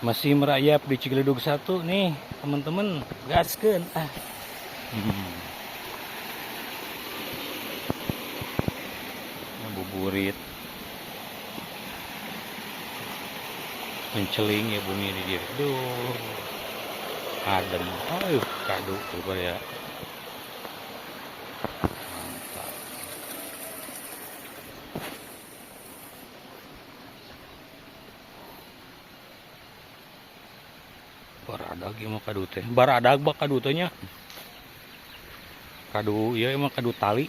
Masih merayap di Ciledug 1 nih teman-teman, gaskeun ah. Buburit menceling ya bumi di dia. Duh, adem. Kado coba ya. Mantap. Baradag emang kado teh. Baradag bak kado teh nya. Kado ya emang kado tali.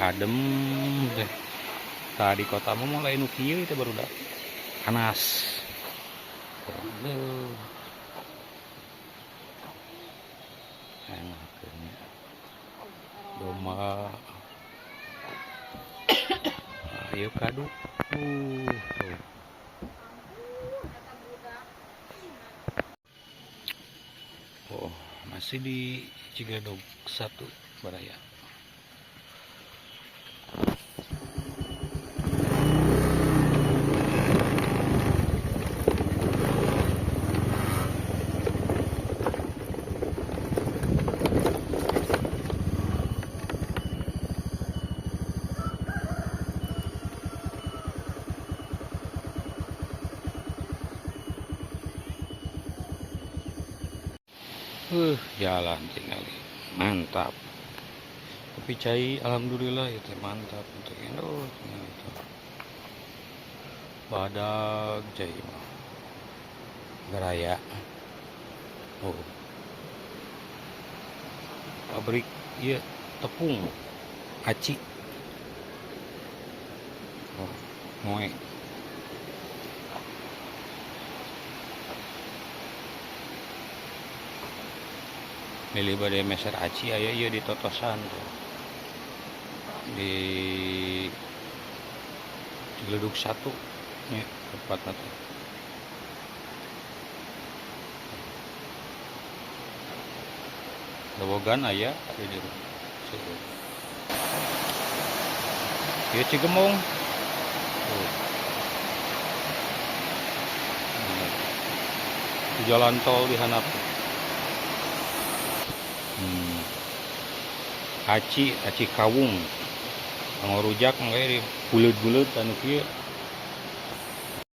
Adem deh. Tadi kota mau mulai nu kieu teh baru dah panas. Enaknya doma. Ayo kado. Oh, masih di Ciledug 1 Baraya. Jalan tinggal mantap. Tapi cai alhamdulillah itu mantap untuk Indo itu. Badag cai Garaya. Oh. Pabrik iya tepung aci. Oh, moe. Milih bade meser aci aya ieu di Totosan tuh. Di Ciledug 1 nya tepatna teh. Dawogan aya di dieu. Ieu Cigemong. Di jalan tol di handap. Aci kawung. Ngorujak engke di buleut-buleut anu kieu